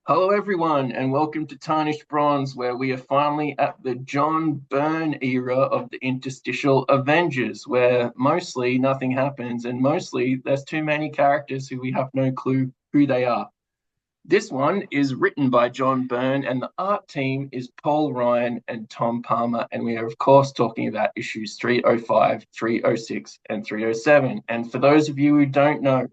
Hello, everyone, and welcome to Tarnished Bronze, where we are finally at the John Byrne era of the Interstitial Avengers, where mostly nothing happens and mostly there's too many characters who we have no clue who they are. This one is written by John Byrne, and the art team is Paul Ryan and Tom Palmer. And we are, of course, talking about issues 305, 306, and 307. And for those of you who don't know,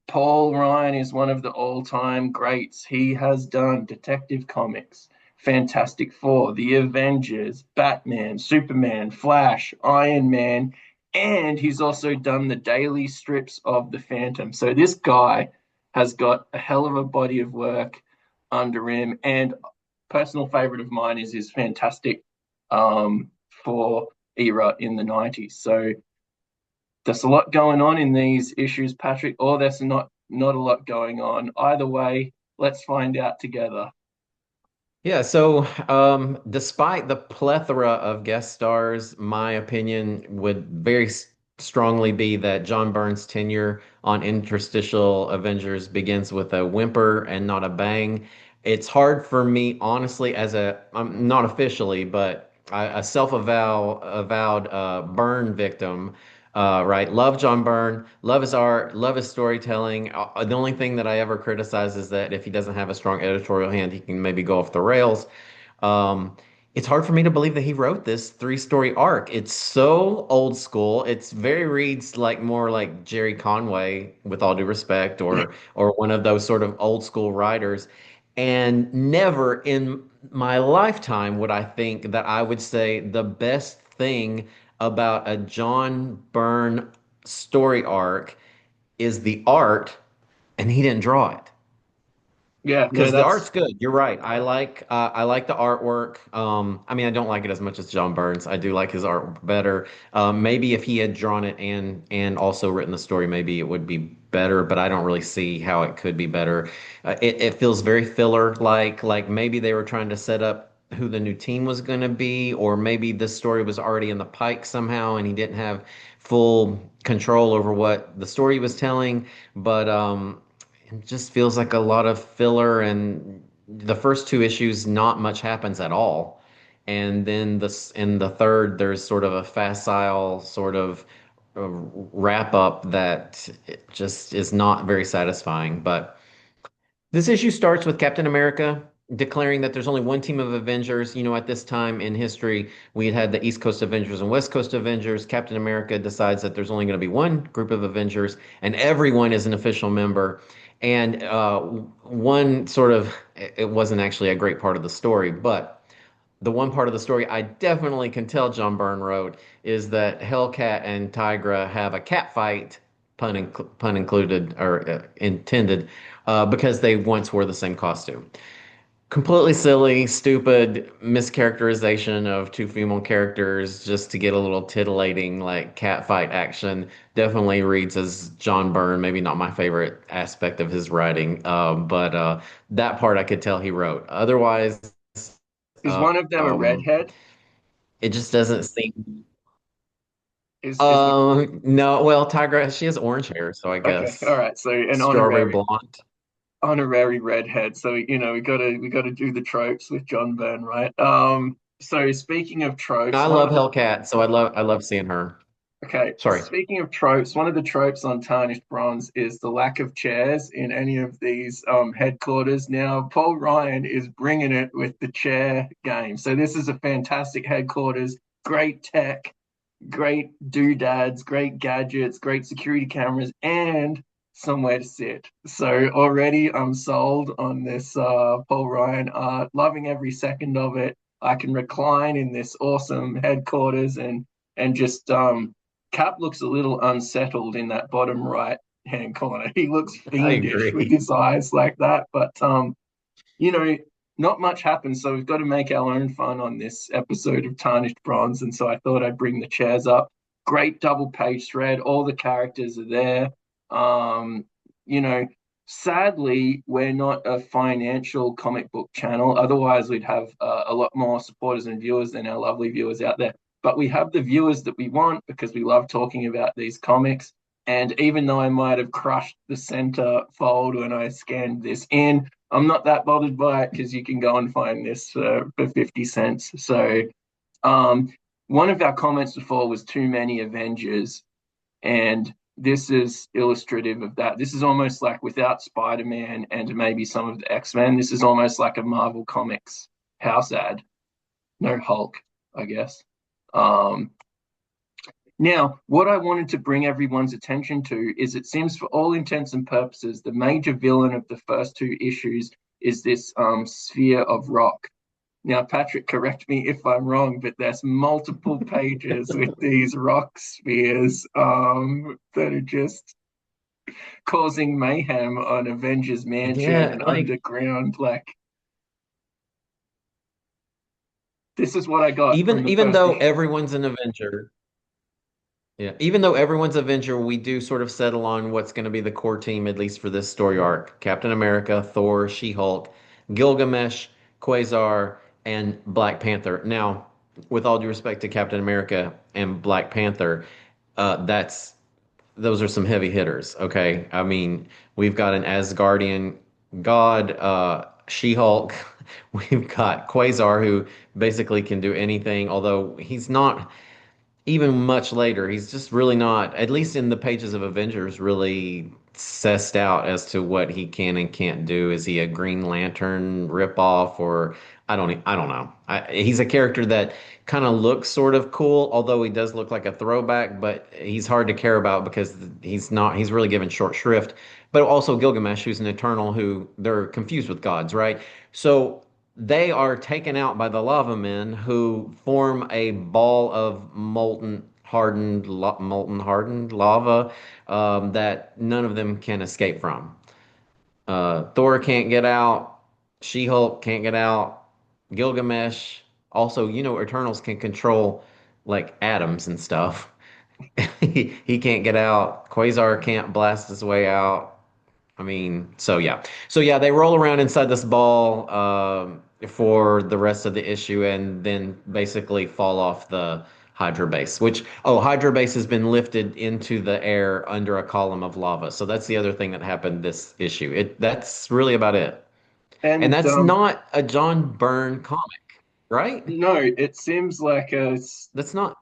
Paul Ryan is one of the all-time greats. He has done Detective Comics, Fantastic Four, The Avengers, Batman, Superman, Flash, Iron Man, and he's also done the daily strips of The Phantom. So this guy has got a hell of a body of work under him. And personal favorite of mine is his Fantastic Four era in the 90s. So there's a lot going on in these issues, Patrick, or there's not a lot going on. Either way, let's find out together. Yeah, so despite the plethora of guest stars, my opinion would strongly be that John Byrne's tenure on Interstitial Avengers begins with a whimper and not a bang. It's hard for me, honestly, not officially, but a avowed burn victim. Right. Love John Byrne, love his art, love his storytelling. The only thing that I ever criticize is that if he doesn't have a strong editorial hand, he can maybe go off the rails. Um, it's hard for me to believe that he wrote this three-story arc. It's so old school. It's very reads like more like Jerry Conway, with all due respect, or one of those sort of old school writers. And never in my lifetime would I think that I would say the best thing about a John Byrne story arc is the art, and he didn't draw it. Yeah, no, Because the art's that's good. You're right. I like the artwork. I mean, I don't like it as much as John Burns. I do like his art better. Maybe if he had drawn it and also written the story, maybe it would be better. But I don't really see how it could be better. It feels very filler. Like maybe they were trying to set up who the new team was going to be, or maybe this story was already in the pike somehow, and he didn't have full control over what the story he was telling. But it just feels like a lot of filler, and the first two issues, not much happens at all. And then in the third, there's sort of a facile sort of wrap up that it just is not very satisfying. But this issue starts with Captain America declaring that there's only one team of Avengers. You know, at this time in history, we had the East Coast Avengers and West Coast Avengers. Captain America decides that there's only going to be one group of Avengers, and everyone is an official member. And one sort of, it wasn't actually a great part of the story, but the one part of the story I definitely can tell John Byrne wrote is that Hellcat and Tigra have a cat fight, pun included or intended, because they once wore the same costume. Completely silly, stupid mischaracterization of two female characters just to get a little titillating, like cat fight action. Definitely reads as John Byrne, maybe not my favorite aspect of his writing, but that part I could tell he wrote. Otherwise, is one of them a um, redhead? it just doesn't seem. Is the No, well, Tigra, she has orange hair, so I okay, all guess right. So an strawberry blonde. honorary redhead. So we gotta do the tropes with John Byrne, right? So speaking of tropes, I one love of the Hellcat, so I love seeing her. okay, Sorry. speaking of tropes, one of the tropes on Tarnished Bronze is the lack of chairs in any of these headquarters. Now, Paul Ryan is bringing it with the chair game. So this is a fantastic headquarters, great tech, great doodads, great gadgets, great security cameras, and somewhere to sit. So already I'm sold on this Paul Ryan art, loving every second of it. I can recline in this awesome headquarters and just Cap looks a little unsettled in that bottom right hand corner. He looks I fiendish with agree. his eyes like that. But you know, not much happens, so we've got to make our own fun on this episode of Tarnished Bronze. And so I thought I'd bring the chairs up. Great double page thread. All the characters are there. Um, you know, sadly, we're not a financial comic book channel. Otherwise, we'd have a lot more supporters and viewers than our lovely viewers out there. But we have the viewers that we want because we love talking about these comics. And even though I might have crushed the center fold when I scanned this in, I'm not that bothered by it because you can go and find this for 50 cents. So, um, one of our comments before was too many Avengers, and this is illustrative of that. This is almost like without Spider-Man and maybe some of the X-Men, this is almost like a Marvel Comics house ad. No Hulk, I guess. Um, Now, what I wanted to bring everyone's attention to is it seems, for all intents and purposes, the major villain of the first two issues is this sphere of rock. Now, Patrick, correct me if I'm wrong, but there's multiple pages with these rock spheres that are just causing mayhem on Avengers Mansion Yeah, and like underground. Like, this is what I got from even the even first though issue. everyone's an Avenger, yeah, even though everyone's Avenger, we do sort of settle on what's going to be the core team, at least for this story arc. Captain America, Thor, She-Hulk, Gilgamesh, Quasar, and Black Panther. Now, with all due respect to Captain America and Black Panther, that's those are some heavy hitters, okay? I mean, we've got an Asgardian god, She-Hulk. We've got Quasar, who basically can do anything, although he's not even much later, he's just really not, at least in the pages of Avengers, really sussed out as to what he can and can't do. Is he a Green Lantern ripoff, or I don't know. He's a character that kind of looks sort of cool, although he does look like a throwback, but he's hard to care about because he's really given short shrift. But also Gilgamesh, who's an Eternal, who they're confused with gods, right? So they are taken out by the lava men who form a ball of molten hardened lava that none of them can escape from. Thor can't get out. She-Hulk can't get out. Gilgamesh also, Eternals can control like atoms and stuff. He can't get out. Quasar can't blast his way out. I mean, so yeah, they roll around inside this ball for the rest of the issue, and then basically fall off the Hydra base. Hydra base has been lifted into the air under a column of lava. So that's the other thing that happened this issue. That's really about it, and And that's not a John Byrne comic, right? no, it seems like a That's not.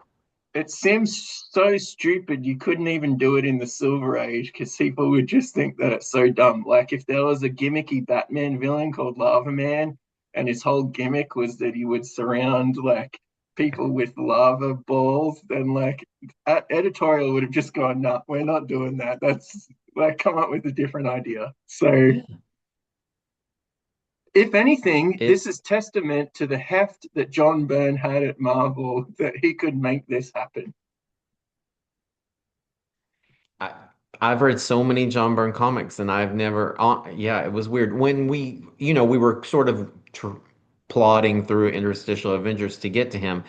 it seems so stupid you couldn't even do it in the Silver Age because people would just think that it's so dumb. Like if there was a gimmicky Batman villain called Lava Man, and his whole gimmick was that he would surround like people with lava balls, then like editorial would have just gone, "No, we're not doing that. That's like come up with a different idea." So Yeah. if anything, It. this is testament to the heft that John Byrne had at Marvel that he could make this happen. I, I've read so many John Byrne comics, and I've never. Yeah, it was weird when we were sort of plodding through Interstitial Avengers to get to him,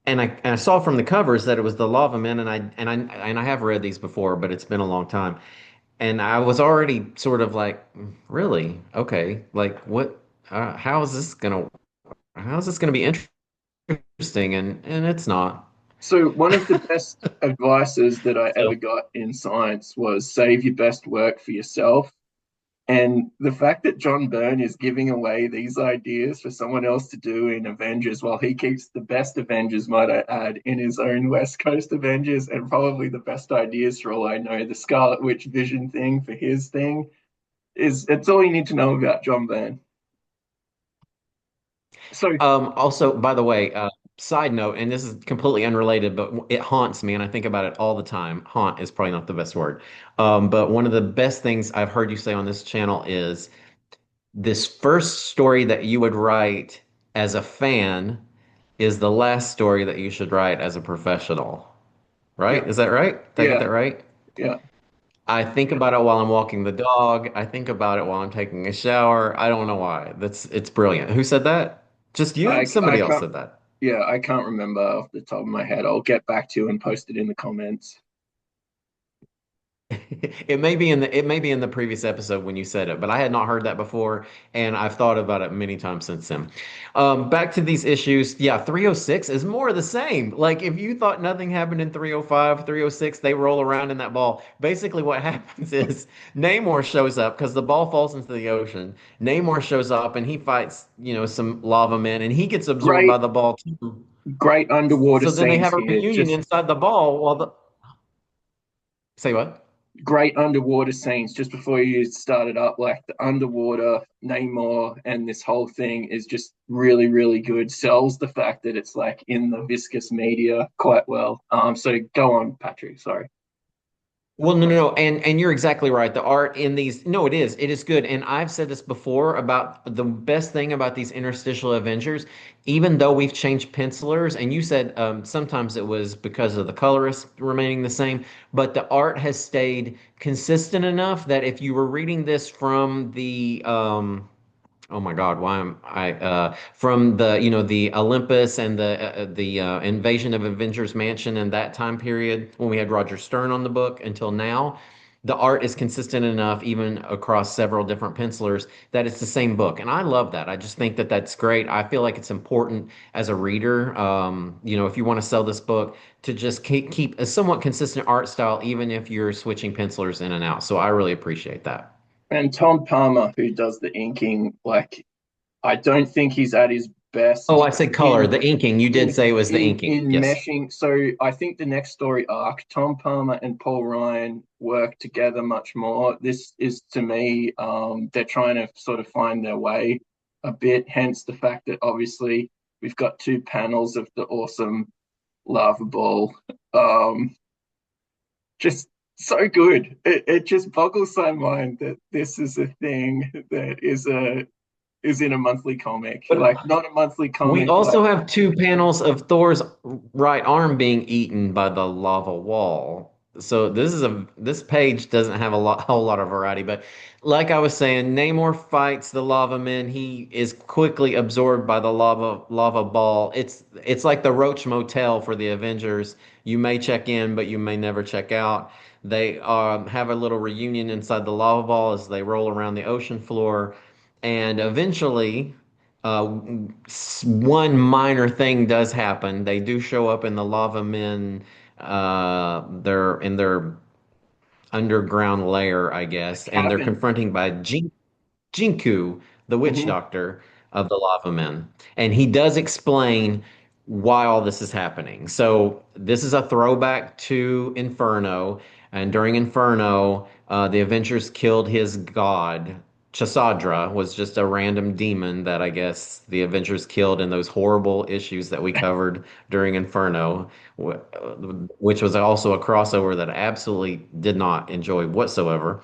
and I saw from the covers that it was the Lava Men, and I have read these before, but it's been a long time, and I was already sort of like, really, okay, like what? How is this gonna be interesting? And it's not. So one of the best advices that I ever So. got in science was save your best work for yourself. And the fact that John Byrne is giving away these ideas for someone else to do in Avengers while he keeps the best Avengers, might I add, in his own West Coast Avengers, and probably the best ideas for all I know, the Scarlet Witch Vision thing for his thing, is it's all you need to know about John Byrne. So Also, by the way, side note, and this is completely unrelated, but it haunts me, and I think about it all the time. Haunt is probably not the best word. But one of the best things I've heard you say on this channel is this first story that you would write as a fan is the last story that you should write as a professional. yeah, Right? Is that right? Did I get yeah, that right? yeah. I think about it while I'm walking the dog. I think about it while I'm taking a shower. I don't know why. It's brilliant. Who said that? Just you? I Somebody else can't said that. yeah, I can't remember off the top of my head. I'll get back to you and post it in the comments. it may be in the previous episode when you said it, but I had not heard that before, and I've thought about it many times since then. Back to these issues, yeah, 306 is more of the same. Like if you thought nothing happened in 305, 306, they roll around in that ball. Basically, what happens is Namor shows up because the ball falls into the ocean. Namor shows up and he fights, some lava men, and he gets absorbed by Great, the ball too. great underwater So then they scenes have a here. reunion Just inside the ball while the say what? great underwater scenes just before you started up. Like the underwater Namor and this whole thing is just really, really good. Sells the fact that it's like in the viscous media quite well. So go on, Patrick. Sorry. Well, no, no, no, and you're exactly right. The art in these, no, it is good. And I've said this before about the best thing about these interstitial Avengers, even though we've changed pencilers, and you said sometimes it was because of the colorist remaining the same, but the art has stayed consistent enough that if you were reading this from the oh my God, why am I from the the Olympus and the invasion of Avengers Mansion and that time period when we had Roger Stern on the book until now, the art is consistent enough even across several different pencilers that it's the same book, and I love that. I just think that that's great. I feel like it's important as a reader, if you want to sell this book, to just keep a somewhat consistent art style even if you're switching pencilers in and out. So I really appreciate that. And Tom Palmer, who does the inking, like I don't think he's at his Oh, best I said color, in the inking. You did say it was the inking. in Yes. meshing. So I think the next story arc, Tom Palmer and Paul Ryan work together much more. This is to me, they're trying to sort of find their way a bit. Hence the fact that obviously we've got two panels of the awesome lava ball. Um, just so good. It just boggles my mind that this is a thing that is in a monthly comic. But Like not a monthly we comic, also like have two panels of Thor's right arm being eaten by the lava wall. So this page doesn't have whole lot of variety, but like I was saying, Namor fights the lava men. He is quickly absorbed by the lava ball. It's like the Roach Motel for the Avengers. You may check in, but you may never check out. They have a little reunion inside the lava ball as they roll around the ocean floor, and eventually uh, one minor thing does happen. They do show up in the lava men. They're in their underground lair, I the guess, and they're cabin. confronting by Jinku, the witch Hmm. doctor of the lava men. And he does explain why all this is happening. So this is a throwback to Inferno. And during Inferno, the Avengers killed his god. Chassadra was just a random demon that I guess the Avengers killed in those horrible issues that we covered during Inferno, which was also a crossover that I absolutely did not enjoy whatsoever.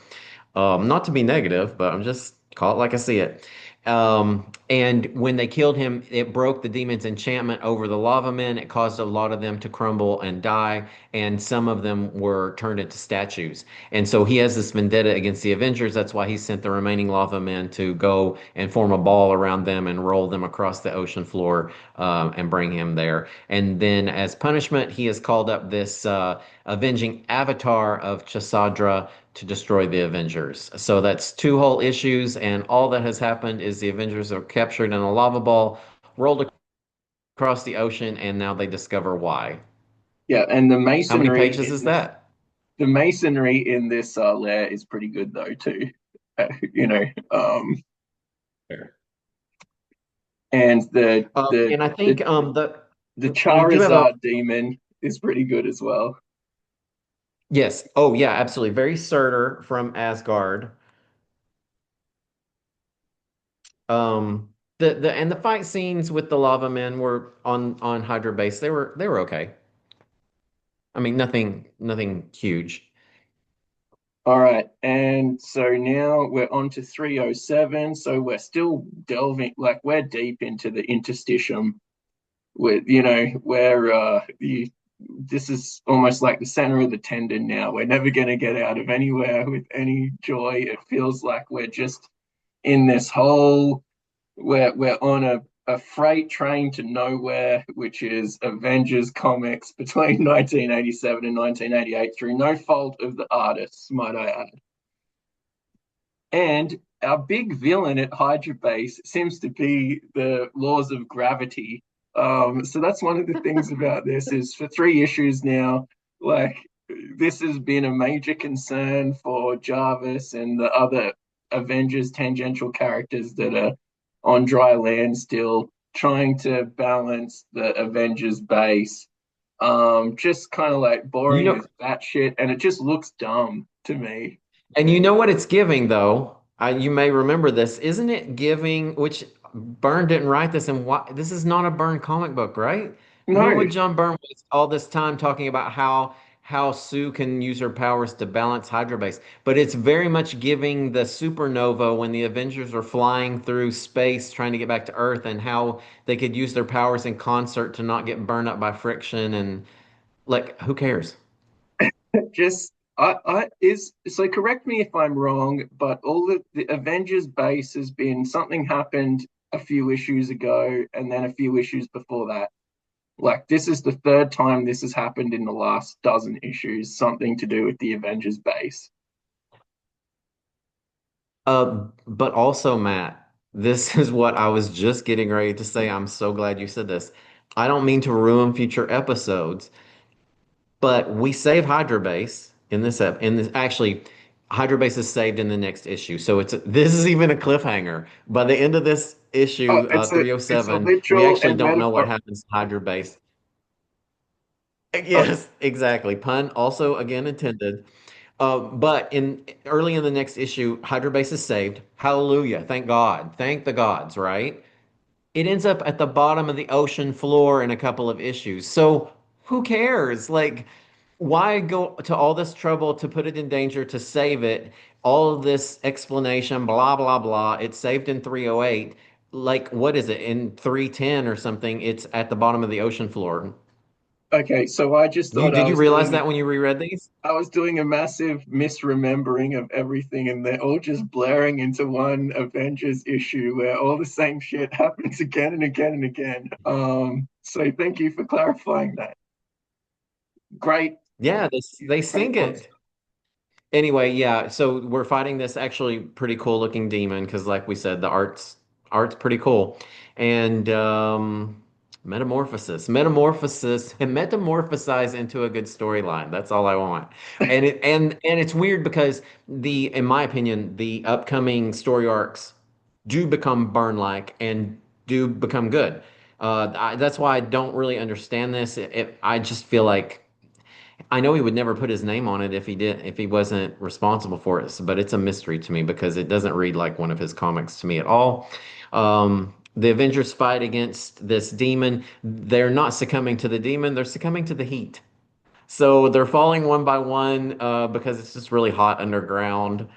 Not to be negative, but I'm just call it like I see it. And when they killed him, it broke the demon's enchantment over the lava men. It caused a lot of them to crumble and die, and some of them were turned into statues. And so he has this vendetta against the Avengers. That's why he sent the remaining lava men to go and form a ball around them and roll them across the ocean floor and bring him there. And then, as punishment, he has called up this avenging avatar of Chassadra to destroy the Avengers. So that's two whole issues, and all that has happened is the Avengers are captured in a lava ball, rolled across the ocean, and now they discover why. Yeah, and How many pages is that? the masonry in this lair is pretty good though too. You know, Fair. and And I think the we do have a Charizard demon is pretty good as well. yes. Oh yeah, absolutely. Very Surtur from Asgard. The fight scenes with the lava men were on Hydra base. They were okay. I mean, nothing huge. All right, and so now we're on to 307. So we're still delving, like we're deep into the interstitium with, where this is almost like the center of the tendon now. We're never going to get out of anywhere with any joy. It feels like we're just in this hole. We're on a a freight train to nowhere, which is Avengers comics between 1987 and 1988, through no fault of the artists, might I add. And our big villain at Hydra Base seems to be the laws of gravity. So that's one of the things about this is for 3 issues now, like this has been a major concern for Jarvis and the other Avengers tangential characters that are on dry land still trying to balance the Avengers base. Just kind of like You boring know, as batshit, and it just looks dumb to me. and you know what it's giving though? You may remember this, isn't it giving, which Byrne didn't write this, and why this is not a Byrne comic book, right? Who No, would John Byrne waste all this time talking about how Sue can use her powers to balance Hydra Base? But it's very much giving the supernova when the Avengers are flying through space trying to get back to Earth, and how they could use their powers in concert to not get burned up by friction, and like who cares? just I is so correct me if I'm wrong, but all the Avengers base has been something happened a few issues ago and then a few issues before that. Like this is the third time this has happened in the last dozen issues, something to do with the Avengers base. But also, Matt, this is what I was just getting ready to say. I'm so glad you said this. I don't mean to ruin future episodes, but we save Hydra Base in this actually Hydra Base is saved in the next issue. So this is even a cliffhanger. By the end of this Oh, issue, it's a 307, we literal actually and don't know what metaphor. happens to Hydra Base. Oh, Yes, exactly. Pun also again intended. But in early in the next issue, Hydra Base is saved. Hallelujah. Thank God. Thank the gods, right? It ends up at the bottom of the ocean floor in a couple of issues. So who cares? Like, why go to all this trouble to put it in danger to save it? All of this explanation, blah, blah, blah. It's saved in 308. Like, what is it? In 310 or something, it's at the bottom of the ocean floor. okay. So I just You thought did you realize that when you reread these? I was doing a massive misremembering of everything, and they're all just blaring into one Avengers issue where all the same shit happens again and again and again. So thank you for clarifying that. Great, Yeah, they great sink points. it. Anyway, yeah, so we're fighting this actually pretty cool looking demon because like we said, the art's pretty cool. And metamorphosis and metamorphosize into a good storyline. That's all I want. And it's weird because in my opinion, the upcoming story arcs do become Burn-like and do become good. That's why I don't really understand this. I just feel like I know he would never put his name on it if he wasn't responsible for it. But it's a mystery to me because it doesn't read like one of his comics to me at all. The Avengers fight against this demon. They're not succumbing to the demon, they're succumbing to the heat. So they're falling one by one because it's just really hot underground,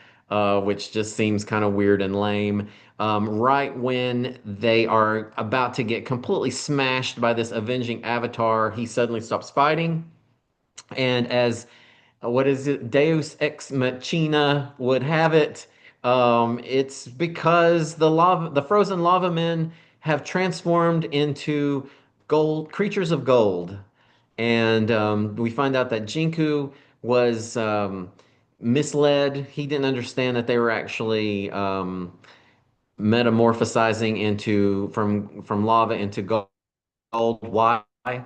which just seems kind of weird and lame. Right when they are about to get completely smashed by this avenging avatar, he suddenly stops fighting. And as what is it, Deus Ex Machina would have it, it's because the frozen lava men have transformed into gold creatures of gold, and we find out that Jinku was misled. He didn't understand that they were actually metamorphosizing into from lava into gold. Why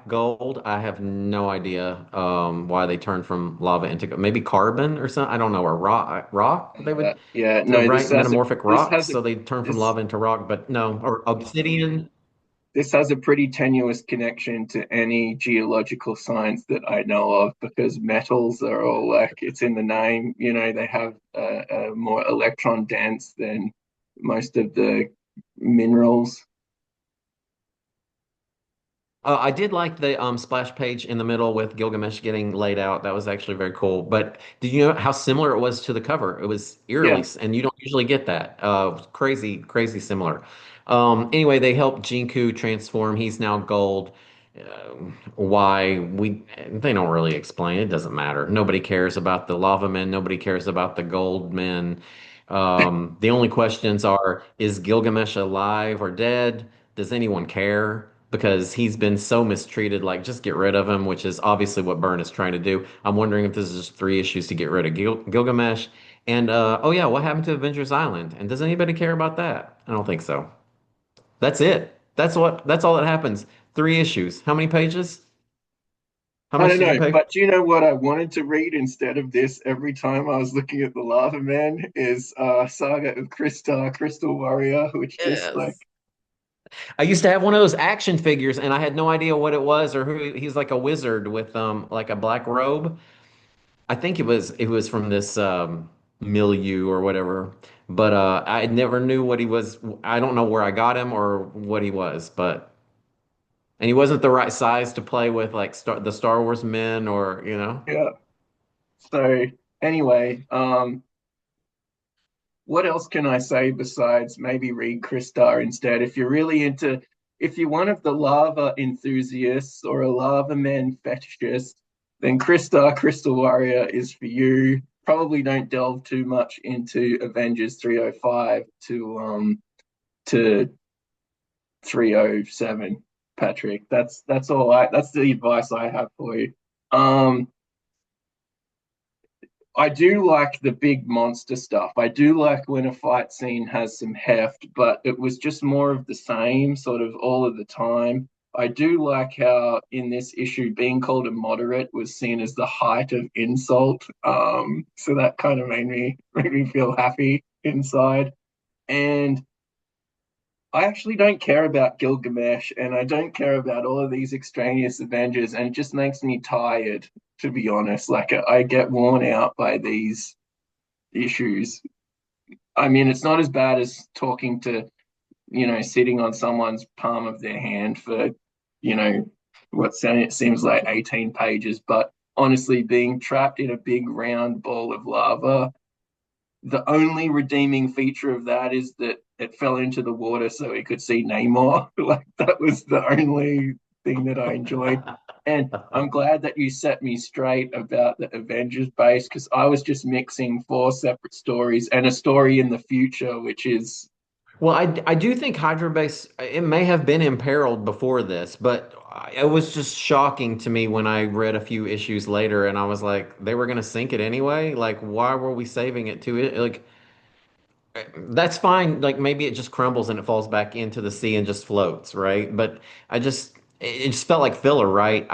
gold? I have no idea why they turned from lava into maybe carbon or something. I don't know, or rock. Rock they would Yeah, the no, right metamorphic this rocks, has a so they turn from this lava into rock, but no, or obsidian. this has a pretty tenuous connection to any geological science that I know of because metals are all like it's in the name. You know, they have a more electron dense than most of the minerals. I did like the splash page in the middle with Gilgamesh getting laid out. That was actually very cool. But did you know how similar it was to the cover? It was eerily, Yeah, and you don't usually get that. Crazy, crazy similar. Anyway, they helped Jinku transform. He's now gold. Why they don't really explain. It doesn't matter. Nobody cares about the lava men. Nobody cares about the gold men. The only questions are: is Gilgamesh alive or dead? does anyone care? Because he's been so mistreated, like just get rid of him, which is obviously what Byrne is trying to do. I'm wondering if this is just three issues to get rid of Gilgamesh. And oh yeah, what happened to Avengers Island? And does anybody care about that? I don't think so. That's it. That's all that happens. Three issues. How many pages? How I much don't did you know, pay for? but do you know what I wanted to read instead of this every time I was looking at the Lava Man is Saga of Crystal, Crystal Warrior, which just like, Yes. I used to have one of those action figures and I had no idea what it was or who he's like a wizard with like a black robe. I think it was from this milieu or whatever. But I never knew what he was. I don't know where I got him or what he was, but and he wasn't the right size to play with like the Star Wars men or, you know. yeah. So anyway, what else can I say besides maybe read Crystar instead? If you're one of the lava enthusiasts or a lava man fetishist, then Crystar Crystal Warrior is for you. Probably don't delve too much into Avengers 305 to 307, Patrick. That's the advice I have for you. Um I do like the big monster stuff. I do like when a fight scene has some heft, but it was just more of the same sort of all of the time. I do like how in this issue being called a moderate was seen as the height of insult. So that kind of made me feel happy inside. And I actually don't care about Gilgamesh and I don't care about all of these extraneous Avengers, and it just makes me tired, to be honest. Like I get worn out by these issues. I mean, it's not as bad as talking to, sitting on someone's palm of their hand for, what seems like 18 pages, but honestly, being trapped in a big round ball of lava, the only redeeming feature of that is that it fell into the water so he could see Namor. Like that was the only thing that I enjoyed. And I'm glad that you set me straight about the Avengers base because I was just mixing four separate stories and a story in the future, which is Well, I do think Hydra Base, it may have been imperiled before this, but it was just shocking to me when I read a few issues later and I was like, they were going to sink it anyway? Like, why were we saving it to it? Like, that's fine. Like, maybe it just crumbles and it falls back into the sea and just floats, right? But it just felt like filler, right?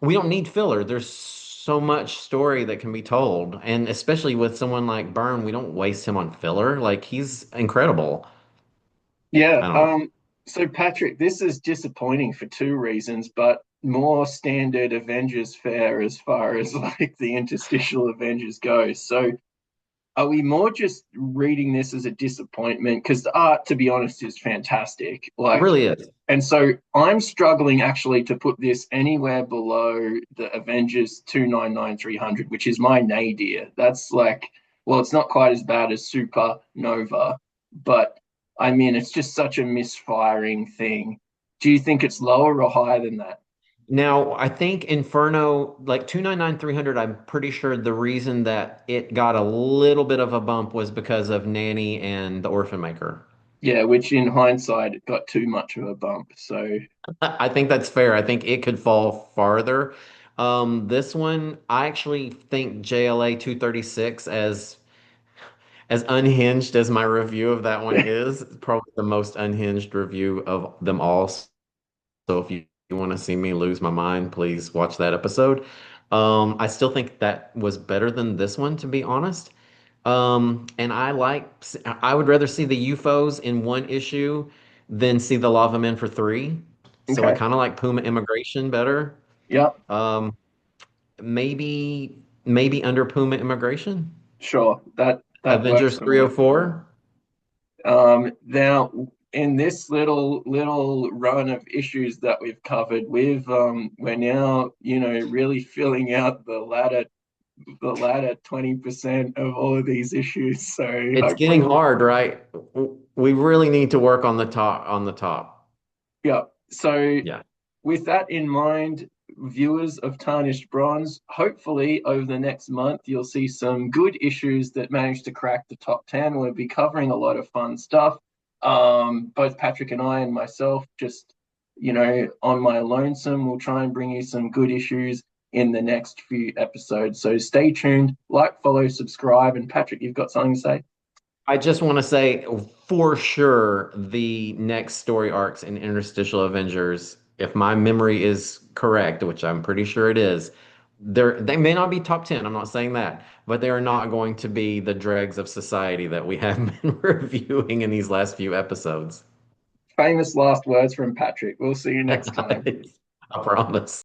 We don't need filler. There's so much story that can be told. And especially with someone like Byrne, we don't waste him on filler. Like, he's incredible. yeah. I don't know. So Patrick, this is disappointing for two reasons, but more standard Avengers fare as far as like the interstitial Avengers goes. So are we more just reading this as a disappointment? Because the art, to be honest, is fantastic. It Like, really is. and so I'm struggling actually to put this anywhere below the Avengers 299 300, which is my nadir. That's like, well, it's not quite as bad as Supernova, but I mean, it's just such a misfiring thing. Do you think it's lower or higher than that? Now, I think Inferno, like 299 300, I'm pretty sure the reason that it got a little bit of a bump was because of Nanny and the Orphan Maker. Yeah, which in hindsight, it got too much of a bump. So, I think that's fair. I think it could fall farther. This one, I actually think JLA 236 as unhinged as my review of that one is, probably the most unhinged review of them all. So if you want to see me lose my mind, please watch that episode. I still think that was better than this one, to be honest. And I would rather see the UFOs in one issue than see the Lava Men for three. So I okay. kind of like Puma Immigration better. Yep. Um, maybe under Puma Immigration. Sure. That works Avengers for me. 304. Now, in this little run of issues that we've covered, we're now really filling out the latter 20% of all of these issues. So It's getting hopefully, hard, right? We really need to work on the top. On the top. yeah. So Yeah. with that in mind, viewers of Tarnished Bronze, hopefully over the next month, you'll see some good issues that manage to crack the top 10. We'll be covering a lot of fun stuff. both Patrick and I and myself, just, on my lonesome, we'll try and bring you some good issues in the next few episodes. So stay tuned, like, follow, subscribe. And Patrick, you've got something to say? I just want to say for sure the next story arcs in Interstitial Avengers, if my memory is correct, which I'm pretty sure it is, they may not be top 10, I'm not saying that, but they are not going to be the dregs of society that we have been reviewing in these last few episodes. Famous last words from Patrick. We'll see you next time. I promise.